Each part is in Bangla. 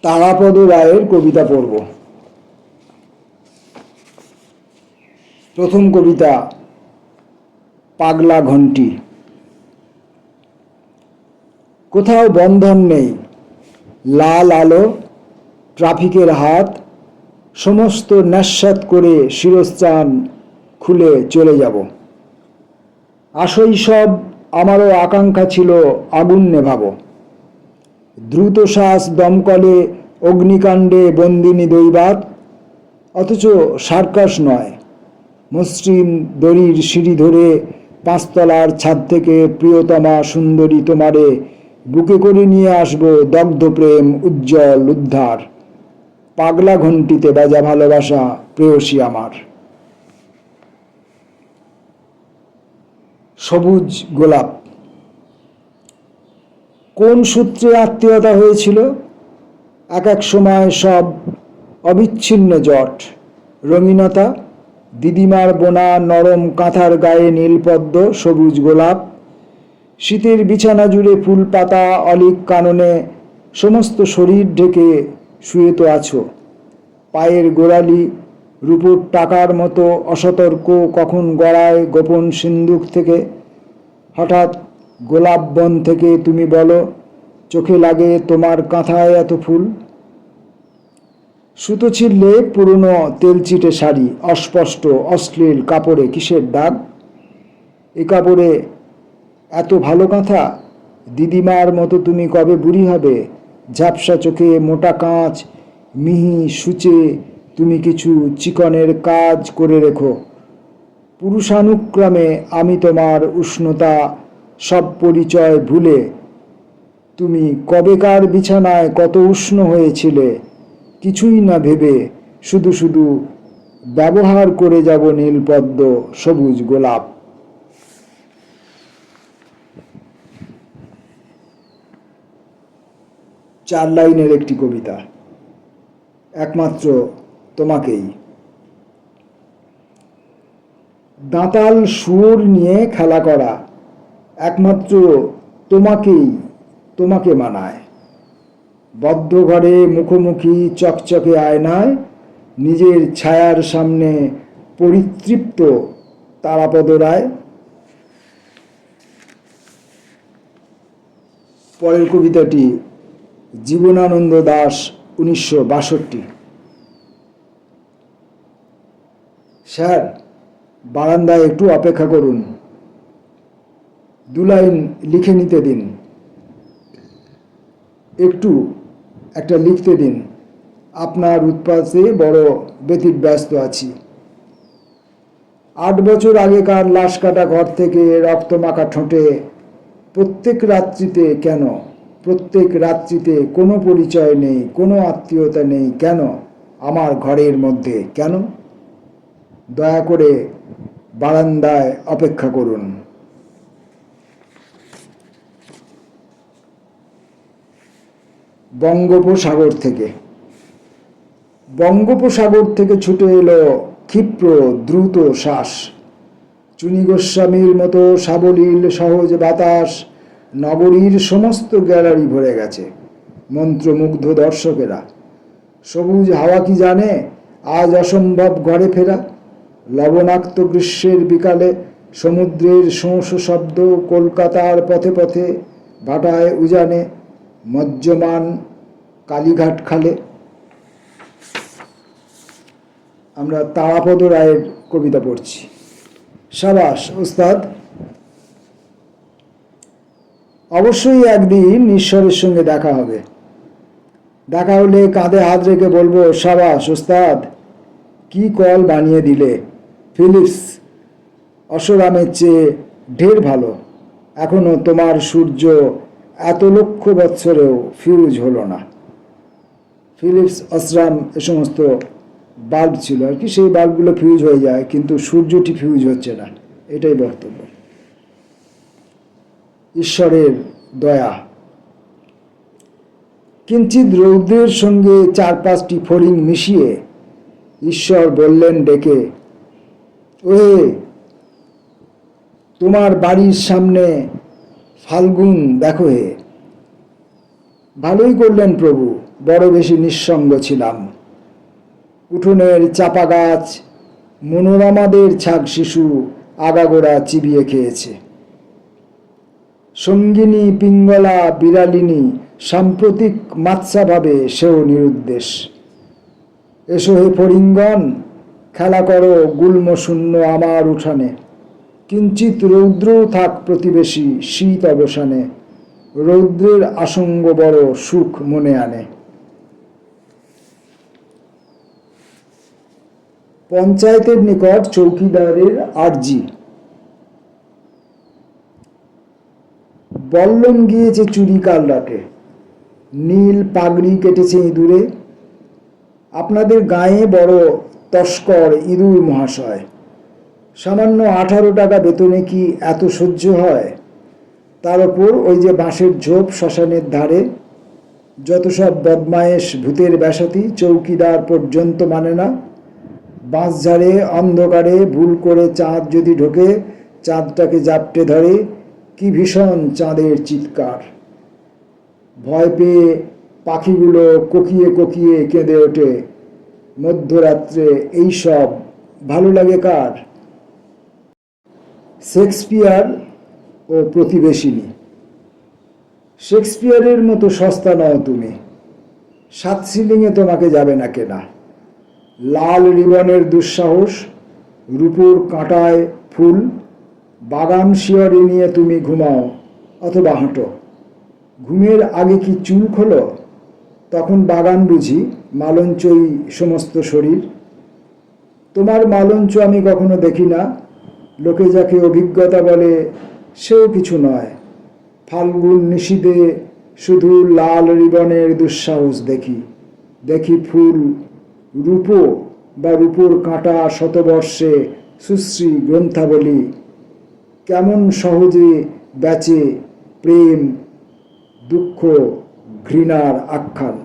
তারাপদ রায়ের কবিতা পড়ব। প্রথম কবিতা পাগলা ঘণ্টি। কোথাও বন্ধন নেই, লাল আলো, ট্রাফিকের হাত, সমস্ত নস্যাৎ করে শিরস্ত্রাণ খুলে চলে যাব। আশৈশব আমারও আকাঙ্ক্ষা ছিল আগুন নেভাবো, দ্রুত শ্বাস দমকলে অগ্নিকাণ্ডে বন্দিনী দৈবাত। অথচ সার্কাস নয়, মসৃণ দড়ির সিঁড়ি ধরে পাঁচতলার ছাদ থেকে প্রিয়তমা সুন্দরী তোমারে বুকে করে নিয়ে আসবো দগ্ধ প্রেম উজ্জ্বল উদ্ধার। পাগলা ঘণ্টিতে বাজা ভালোবাসা প্রেয়সী আমার। সবুজ গোলাপ। কোন সূত্রে আত্মীয়তা হয়েছিল? এক এক সময় সব অবিচ্ছিন্ন জট। রঙিনতা, দিদিমার বোনা নরম কাঁথার গায়ে নীলপদ্ম, সবুজ গোলাপ। শীতের বিছানা জুড়ে ফুল পাতা অলিক কাননে সমস্ত শরীর ঢেকে শুয়ে তো আছো। পায়ের গোড়ালি রূপোর টাকার মতো অসতর্ক, কখন গড়ায় গোপন সিন্দুক থেকে। হঠাৎ গোলাপ বন থেকে তুমি বলো, চোখে লাগে তোমার কাঁথায় এত ফুল। সুতো ছিঁড়লে পুরনো তেলচিটে শাড়ি, অস্পষ্ট অশ্লীল কাপড়ে কিসের দাগ? এ কাপড়ে এত ভালো কাঁথা? দিদিমার মতো তুমি কবে বুড়ি হবে? ঝাপসা চোখে মোটা কাঁচ, মিহি সূচে তুমি কিছু চিকনের কাজ করে রেখো। পুরুষানুক্রমে আমি তোমার উষ্ণতা সব পরিচয় ভুলে। তুমি কবেকার বিছানায় কত উষ্ণ হয়েছিলে, কিছুই না ভেবে শুধু শুধু ব্যবহার করে যাব নীলপদ্ম, সবুজ গোলাপ। চার লাইনের একটি কবিতা, একমাত্র তোমাকেই। দাঁতাল সুর নিয়ে খেলা করা একমাত্র তোমাকেই, তোমাকে মানায়। বদ্ধ ঘরে মুখোমুখি চকচকে আয়নায় নিজের ছায়ার সামনে পরিতৃপ্ত তারাপদ রায়। পরের কবিতাটি জীবনানন্দ দাশ, 1962। স্যার, বারান্দায় একটু অপেক্ষা করুন, দু লাইন লিখে নিতে দিন। একটু একটা লিখতে দিন, আপনার উৎপাতে বড় ব্যতিব্যস্ত আছি। 8 বছর আগেকার লাশ কাটা ঘর থেকে রক্তমাখা ঠোঁটে প্রত্যেক রাত্রিতে কেন? প্রত্যেক রাত্রিতে কোনো পরিচয় নেই, কোনো আত্মীয়তা নেই কেন আমার ঘরের মধ্যে? কেন? দয়া করে বারান্দায় অপেক্ষা করুন। বঙ্গোপসাগর থেকে। বঙ্গোপসাগর থেকে ছুটে এলো ক্ষিপ্র দ্রুত শ্বাস। চুনি গোস্বামীর মতো সাবলীল সহজ বাতাস নগরীর সমস্ত গ্যালারি ভরে গেছে মন্ত্রমুগ্ধ দর্শকেরা। সবুজ হাওয়া কি জানে আজ অসম্ভব ঘরে ফেরা? লবণাক্ত গ্রীষ্মের বিকালে সমুদ্রের শোঁ শব্দ কলকাতার পথে পথে ভাটায় উজানে মজ্জমান কালীঘাট খালে। আমরা তারাপদ রায়ের কবিতা পড়ছি। সাবাস ওস্তাদ। অবশ্যই একদিন ঈশ্বরের সঙ্গে দেখা হবে। দেখা হলে কাঁধে হাত রেখে বলবো, সাবাস ওস্তাদ, কি কল বানিয়ে দিলে। ফিলিপস অসরামের চেয়ে ঢের ভালো। এখনো তোমার সূর্য এত লক্ষ বৎসরেও ফিউজ হলো না। ফিলিপস অসরাম এ সমস্ত বাল্ব ছিল আর কি, সেই বাল্বগুলো ফিউজ হয়ে যায়, কিন্তু সূর্যটি ফিউজ হচ্ছে না, এটাই বক্তব্য। ঈশ্বরের দয়া। কিঞ্চিত রৌদ্রের সঙ্গে 4-5টি ফড়িং মিশিয়ে ঈশ্বর বললেন ডেকে, ওহে, তোমার বাড়ির সামনে ফাল্গুন দেখো হে। ভালোই করলেন প্রভু, বড় বেশি নিঃসঙ্গ ছিলাম। উঠোনের চাপা গাছ মনোরমাদের ছাগ শিশু আগাগোড়া চিবিয়ে খেয়েছে। সঙ্গিনী পিঙ্গলা বিড়ালিনী সাম্প্রতিক মাৎসাভাবে সেও নিরুদ্দেশ। এসো হে ফড়িঙ্গন, খেলা করো গুল্মশূন্য আমার উঠানে। কিঞ্চিত রৌদ্রও থাক প্রতিবেশী শীত অবসানে, রৌদ্রের আসঙ্গ বড় সুখ মনে আনে। পঞ্চায়েতের নিকট চৌকিদারের আর্জি। বল্লম গিয়েছে চুরি কাল রাতে, নীল পাগড়ি কেটেছে ইঁদুরে। আপনাদের গায়ে বড় তস্কর ইঁদুর মহাশয়। সামান্য 18 টাকা বেতনে কি এত সহ্য হয়? তার ওপর ওই যে বাঁশের ঝোপ শ্মশানের ধারে, যত সব বদমায়েশ ভূতের ব্যাসাতি চৌকিদার পর্যন্ত মানে না। বাঁশঝাড়ে অন্ধকারে ভুল করে চাঁদ যদি ঢোকে, চাঁদটাকে জাপটে ধরে কি ভীষণ চাঁদের চিৎকার। ভয় পেয়ে পাখিগুলো কোকিয়ে কোকিয়ে কেঁদে ওঠে মধ্যরাত্রে। এইসব ভালো লাগে কার? শেক্সপিয়ার ও প্রতিবেশিনী। শেক্সপিয়ারের মতো সস্তা নও তুমি, 7 শিলিংয়ে তোমাকে যাবে না কেনা। লাল রিবনের দুঃসাহস, রূপোর কাঁটায় ফুল, বাগান শিয়রে নিয়ে তুমি ঘুমাও অথবা হাঁটো। ঘুমের আগে কি চুল খোলো? তখন বাগান বুঝি মালঞ্চই সমস্ত শরীর। তোমার মালঞ্চ আমি কখনো দেখি না। লোকে যাকে অভিজ্ঞতা বলে সেও কিছু নয়। ফাল্গুন নিশীথে শুধু লাল রিবনের দুঃসাহস দেখি। দেখি ফুল, রূপো বা রূপোর কাঁটা শতবর্ষে সুশ্রী গ্রন্থাবলী কেমন সহজে বেচে প্রেম, দুঃখ, ঘৃণার আখ্যান।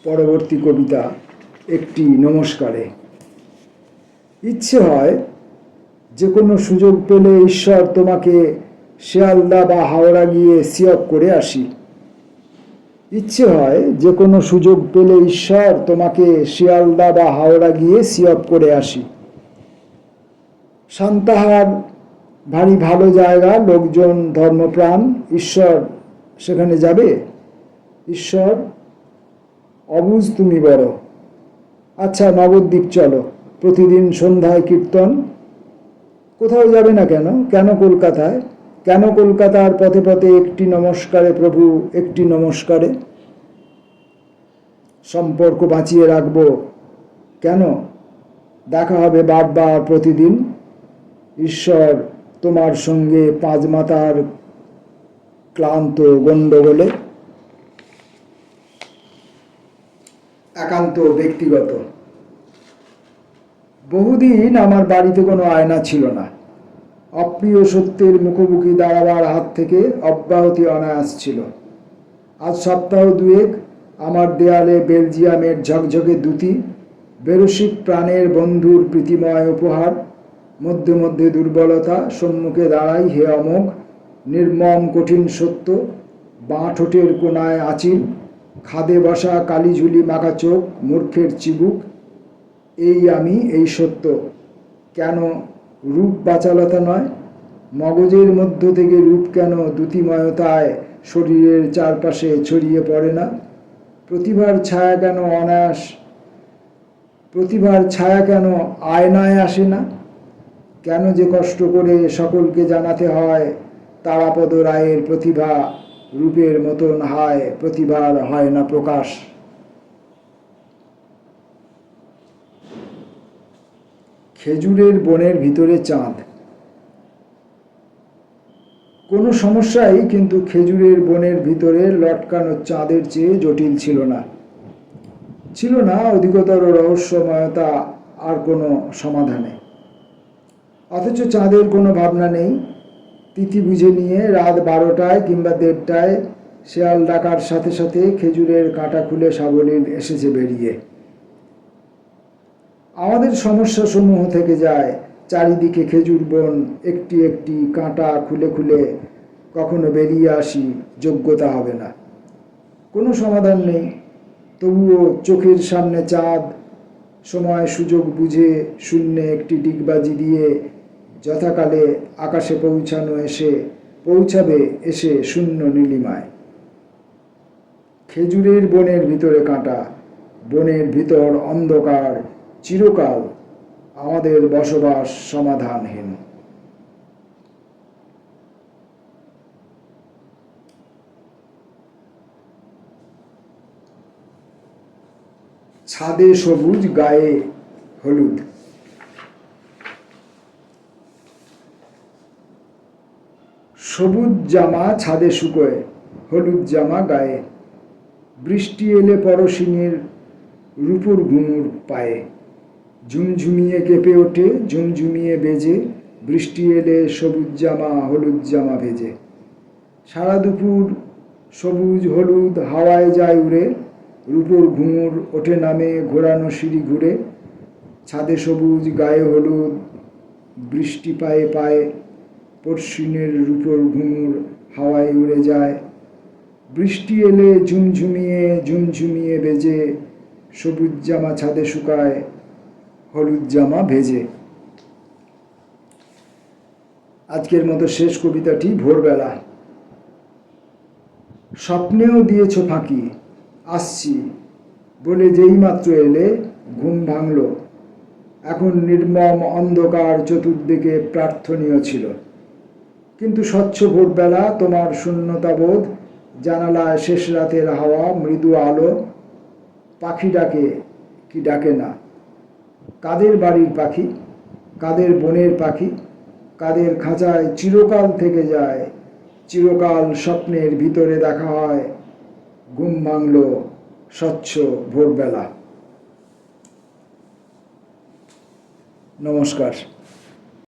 পরবর্তী কবিতা একটি নমস্কারে। ইচ্ছে হয় যে কোনো সুযোগ পেলে ঈশ্বর তোমাকে শিয়ালদা বা হাওড়া গিয়ে সিয়প করে আসি। ইচ্ছে হয় যে কোনো সুযোগ পেলে ঈশ্বর তোমাকে শিয়ালদা বা হাওড়া গিয়ে সিয়প করে আসি। সান্তাহার ভারী ভালো জায়গা, লোকজন ধর্মপ্রাণ। ঈশ্বর সেখানে যাবে? ঈশ্বর অবুঝ তুমি বড়। আচ্ছা নবদ্বীপ চলো, প্রতিদিন সন্ধ্যায় কীর্তন। কোথাও যাবে না কেন? কেন কলকাতায়? কেন কলকাতার পথে পথে একটি নমস্কারে প্রভু, একটি নমস্কারে? সম্পর্ক বাঁচিয়ে রাখবো কেন? দেখা হবে বারবার প্রতিদিন। ঈশ্বর তোমার সঙ্গে 5 মাতার ক্লান্ত গণ্ডগোলে। একান্ত ব্যক্তিগত। বহুদিন আমার বাড়িতে কোনো আয়না ছিল না। অপ্রিয় সত্যের মুখোমুখি দাঁড়াবার হাত থেকে অব্যাহতি অনায়াস ছিল। আজ সপ্তাহ 2 আমার দেয়ালে বেলজিয়ামের ঝকঝকে দ্যুতি, বেরসিক প্রাণের বন্ধুর প্রীতিময় উপহার। মধ্যে মধ্যে দুর্বলতা, সম্মুখে দাঁড়াই হে অমোঘ নির্মম কঠিন সত্য। বাঁ ঠোঁটের কোনায় আঁচিল, খাদে বসা কালিঝুলি মাখা চোখ, মূর্খের চিবুক। এই আমি, এই সত্য। কেন রূপ বাচালতা নয়? মগজের মধ্য থেকে রূপ কেন দ্যুতিময়তায় শরীরের চারপাশে ছড়িয়ে পড়ে না? প্রতিভার ছায়া কেন অনায়াস? প্রতিভার ছায়া কেন আয়নায় আসে না? কেন যে কষ্ট করে সকলকে জানাতে হয় তারাপদ রায়ের প্রতিভা রূপের মতন হায়, প্রতিভার হয় না প্রকাশ। খেজুরের বনের ভিতরে চাঁদ। কোনো সমস্যাই কিন্তু খেজুরের বনের ভিতরে লটকানো চাঁদের চেয়ে জটিল ছিল না। ছিল না অধিকতর রহস্যময়তা আর কোনো সমাধানে। অথচ চাঁদের কোনো ভাবনা নেই। তিথি বুঝে নিয়ে রাত 12টায় কিংবা 1:30টায় শেয়াল ডাকার সাথে সাথে খেজুরের কাঁটা খুলে সাবলীল এসেছে বেরিয়ে। আমাদের সমস্যা সমূহ থেকে যায় চারিদিকে খেজুর বন একটি একটি কাঁটা খুলে খুলে কখনো বেরিয়ে আসি, যোগ্যতা হবে না। কোনো সমাধান নেই, তবুও চোখের সামনে চাঁদ, সময় সুযোগ বুঝে শূন্যে একটি ডিগবাজি দিয়ে যথাকালে আকাশে পৌঁছাবে এসে শূন্য নীলিমায়। খেজুরের বনের ভিতরে কাঁটা, বনের ভিতর অন্ধকার, চিরকাল আমাদের বসবাস সমাধানহীন। ছাদে সবুজ, গায়ে হলুদ। সবুজ জামা ছাদে শুকোয়, হলুদ জামা গায়ে। বৃষ্টি এলে পরশিনীর রূপুর ঘুঙুর পায়ে। ঝুমঝুমিয়ে কেঁপে ওঠে, ঝুমঝুমিয়ে বেজে, বৃষ্টি এলে সবুজ জামা হলুদ জামা ভেজে। সারা দুপুর সবুজ হলুদ হাওয়ায় যায় উড়ে, রূপোর ঘুঙুর ওঠে নামে ঘোরানো সিঁড়ি ঘুরে। ছাদে সবুজ, গায়ে হলুদ, বৃষ্টি পায়ে পায়ে, পরশিনের রূপোর ঘুঙুর হাওয়ায় উড়ে যায়। বৃষ্টি এলে ঝুমঝুমিয়ে বেজে, সবুজ জামা ছাদে শুকায়, হলুদ জামা ভেজে। আজকের মতো শেষ কবিতাটি ভোরবেলা। স্বপ্নেও দিয়েছ ফাঁকি, আসছি বলে যেই মাত্র এলে ঘুম ভাঙল। এখন নির্মম অন্ধকার চতুর্দিকে প্রার্থনীয় ছিল, কিন্তু স্বচ্ছ ভোরবেলা তোমার শূন্যতাবোধ, জানালায় শেষ রাতের হাওয়া, মৃদু আলো। পাখি ডাকে কি ডাকে না, কাদের বাড়ির পাখি, কাদের বনের পাখি, কাদের খাঁচায় চিরকাল থেকে যায়। চিরকাল স্বপ্নের ভিতরে দেখা হয়, ঘুম ভাঙল স্বচ্ছ ভোরবেলা। নমস্কার।